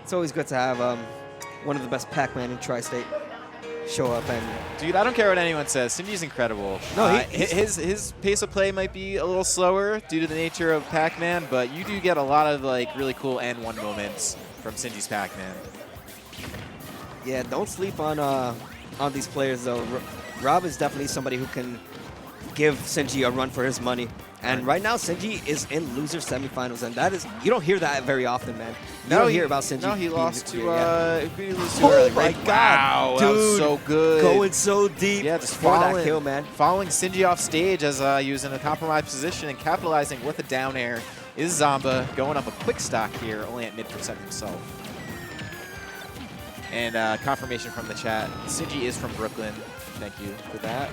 it's always good to have one of the best Pacman in Tri-State show up. And dude, I don't care what anyone says. Sinji's incredible. No, his pace of play might be a little slower due to the nature of Pacman, but you do get a lot of like really cool N1 moments from Sinji's Pacman. Yeah, don't sleep on these players though. Rob is definitely somebody who can give Sinji a run for his money. And right now, Sinji is in loser semifinals, and that is, you don't hear that very often, man. You don't hear about Sinji. No, he lost to, he lost to early. My God, wow, dude, that was so good. Going so deep. Yeah, just for that kill, man. Following Sinji off stage as he was in a compromised position and capitalizing with a down air is Zomba, going up a quick stock here, only at mid-percent himself. And confirmation from the chat, Sinji is from Brooklyn. Thank you for that.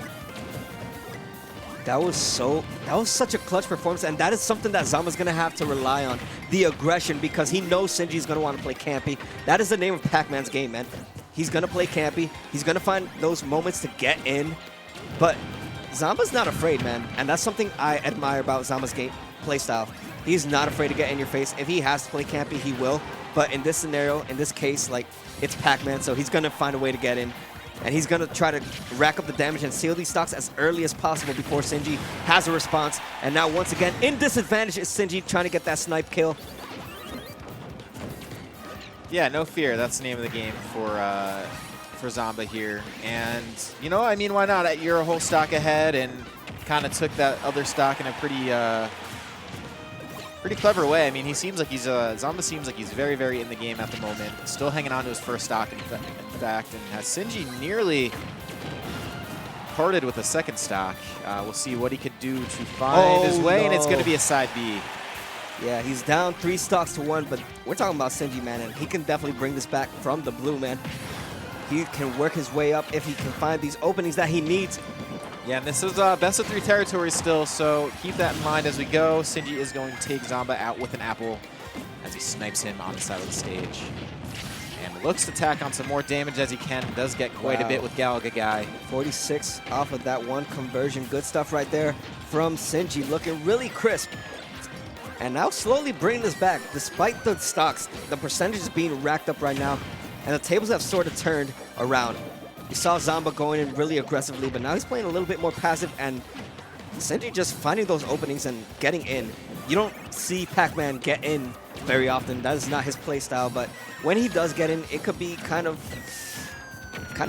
That was such a clutch performance, and that is something that Zomba's going to have to rely on, the aggression, because he knows Sinji's going to want to play campy. That is the name of Pacman's game, man. He's going to play campy. He's going to find those moments to get in, but Zomba's not afraid, man, and that's something I admire about Zomba's game play style. He's not afraid to get in your face. If he has to play campy, he will, but in this scenario, in this case, like, it's Pacman, so he's going to find a way to get in. And he's going to try to rack up the damage and seal these stocks as early as possible before Sinji has a response. And now, once again, in disadvantage is Sinji trying to get that snipe kill. Yeah, no fear. That's the name of the game for Zomba here. And, you know, I mean, why not? You're a whole stock ahead and kind of took that other stock in a pretty clever way. I mean, he seems like he's Zomba seems like he's very, very in the game at the moment. Still hanging on to his first stock, in fact, and has Sinji nearly parted with a second stock. We'll see what he could do to find his way, and it's going to be a side B. Yeah, he's down 3 stocks to 1, but we're talking about Sinji, man, and he can definitely bring this back from the blue, man. He can work his way up if he can find these openings that he needs. Yeah, and this is best of 3 territory still, so keep that in mind as we go. Sinji is going to take Zomba out with an apple as he snipes him on the side of the stage. And looks to tack on some more damage as he can. Does get quite a bit with Galaga Guy. 46 off of that one conversion. Good stuff right there from Sinji, looking really crisp. And now slowly bringing this back. Despite the stocks, the percentage is being racked up right now, and the tables have sort of turned around. You saw Zomba going in really aggressively, but now he's playing a little bit more passive, and Sinji just finding those openings and getting in. You don't see Pacman get in very often. That is not his play style, but when he does get in, it could be kind of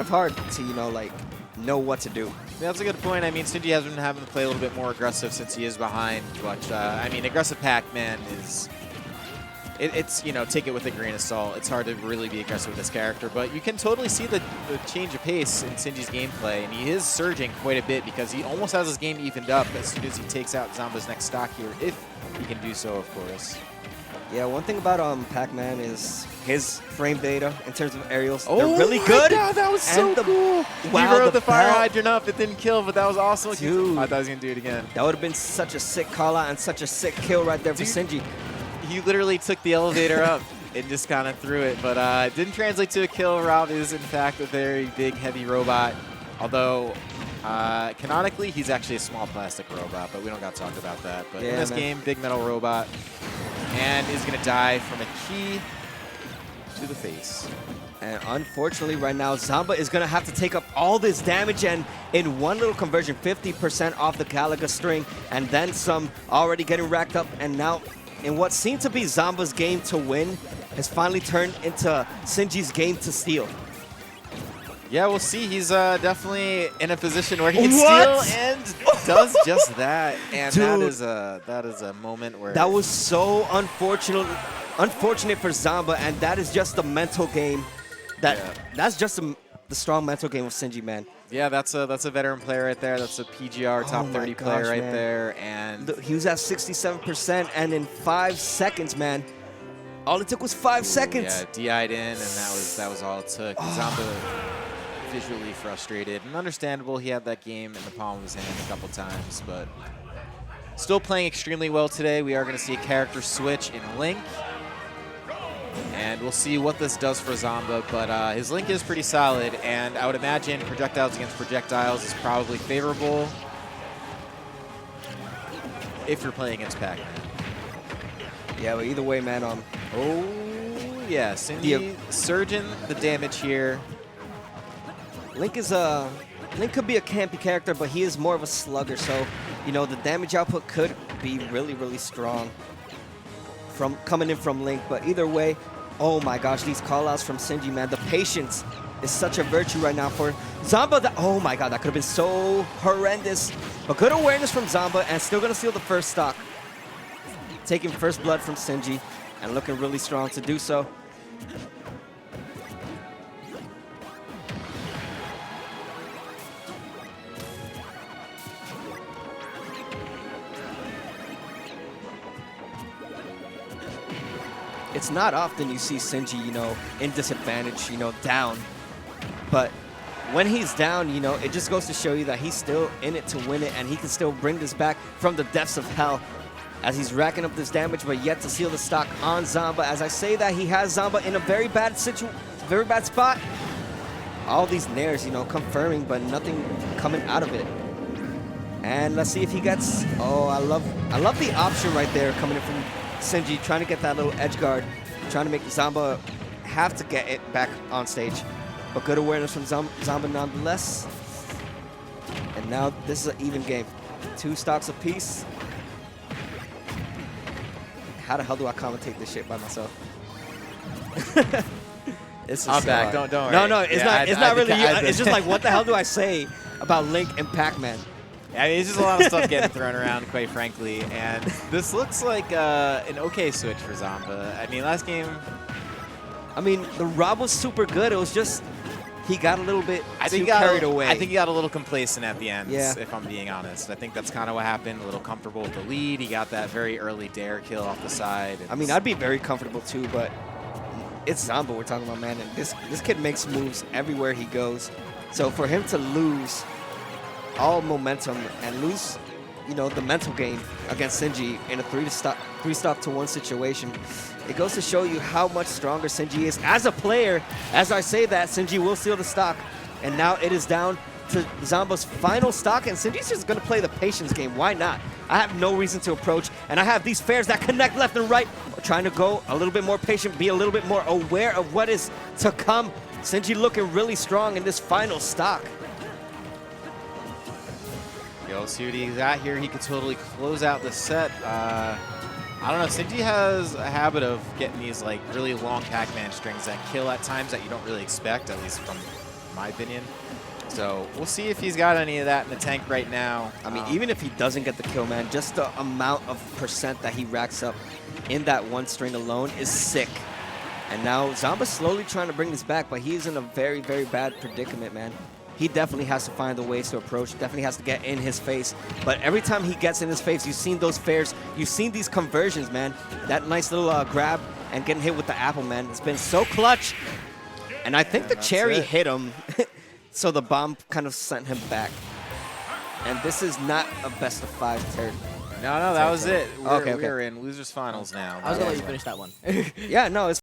hard to, you know, like, know what to do. Yeah, that's a good point. I mean, Sinji has been having to play a little bit more aggressive since he is behind, but I mean, aggressive Pacman is... It's, you know, take it with a grain of salt. It's hard to really be aggressive with this character, but you can totally see the change of pace in Sinji's gameplay, and he is surging quite a bit because he almost has his game evened up as soon as he takes out Zomba's next stock here, if he can do so, of course. Yeah, one thing about Pacman is his frame data in terms of aerials. They're really good. God, that was so cool. Wow, he rode the fire hydrant up. It didn't kill, but that was awesome. Dude, I thought he was going to do it again. That would have been such a sick call out and such a sick kill right there for Sinji. He literally took the elevator up and just kind of threw it, but it didn't translate to a kill. Rob is, in fact, a very big, heavy robot, although canonically, he's actually a small plastic robot, but we don't got to talk about that. But in this game, big metal robot, and is going to die from a key to the face. And unfortunately, right now, Zomba is going to have to take up all this damage, and in one little conversion, 50% off the Galaga string, and then some, already getting racked up, and now in what seemed to be Zomba's game to win has finally turned into Sinji's game to steal. Yeah, we'll see. He's definitely in a position where he can steal and does just that. And dude, that is a moment where that was so unfortunate for Zomba, and that is just the mental game. That's just the strong mental game of Sinji, man. Yeah, that's a veteran player right there. That's a PGR top 30 player right there. And he was at 67%, and in 5 seconds, man, all it took was 5 seconds. Yeah, DI'd in, and that was all it took. Zomba visually frustrated and understandable. He had that game in the palm of his hand a couple times, but still playing extremely well today. We are going to see a character switch in Link. And we'll see what this does for Zomba, but his Link is pretty solid, and I would imagine projectiles against projectiles is probably favorable if you're playing against Pacman. Yeah, but either way, man, Yeah, Sinji surging the damage here. Link could be a campy character, but he is more of a slugger, so you know the damage output could be really, really strong from coming in from Link. But either way, oh my gosh, these callouts from Sinji, man, the patience is such a virtue right now for Zomba. Oh my god, that could have been so horrendous. But good awareness from Zomba, and still gonna steal the first stock. Taking first blood from Sinji, and looking really strong to do so. It's not often you see Sinji, you know, in disadvantage, you know, down. But when he's down, you know, it just goes to show you that he's still in it to win it, and he can still bring this back from the depths of hell as he's racking up this damage, but yet to seal the stock on Zomba. As I say that, he has Zomba in a very bad spot. All these nairs, you know, confirming, but nothing coming out of it. And let's see if he gets, oh, I love the option right there coming in from Sinji, trying to get that little edge guard, trying to make Zomba have to get it back on stage. But good awareness from Zomba nonetheless. And now this is an even game. 2 stocks apiece. How the hell do I commentate this shit by myself? I'm back. Don't worry. No, it's not really you. It's just like, what the hell do I say about Link and Pacman? I mean, it's just a lot of stuff getting thrown around, quite frankly. And this looks like an okay switch for Zomba. I mean, last game, I mean, the Rob was super good. It was just he got a little bit too carried away. I think he got a little complacent at the end, yeah, if I'm being honest. I think that's kind of what happened. A little comfortable with the lead. He got that very early dare kill off the side. I mean, I'd be very comfortable too, but it's Zomba we're talking about, man. And this kid makes moves everywhere he goes. So for him to lose all momentum and lose, you know, the mental game against Sinji in a 3-stock to 1 situation, it goes to show you how much stronger Sinji is as a player. As I say that, Sinji will steal the stock, and now it is down to Zomba's final stock, and Sinji's just going to play the patience game. Why not? I have no reason to approach, and I have these fairs that connect left and right, trying to go a little bit more patient, be a little bit more aware of what is to come. Sinji looking really strong in this final stock. Yo, see what he's got here. He could totally close out the set. I don't know. Sinji has a habit of getting these like really long Pacman strings that kill at times that you don't really expect, at least from my opinion. So we'll see if he's got any of that in the tank right now. I mean, even if he doesn't get the kill, man, just the amount of percent that he racks up in that 1 string alone is sick. And now Zomba's slowly trying to bring this back, but he's in a very, very bad predicament, man. He definitely has to find the ways to approach, definitely has to get in his face. But every time he gets in his face, you've seen those fairs, you've seen these conversions, man. That nice little grab and getting hit with the apple, man. It's been so clutch. And I think the cherry hit him, so the bomb kind of sent him back. And this is not a best of 5 turn. No, that was it. Okay. We're in losers finals now. I was going to let you finish that one. Yeah, no, it's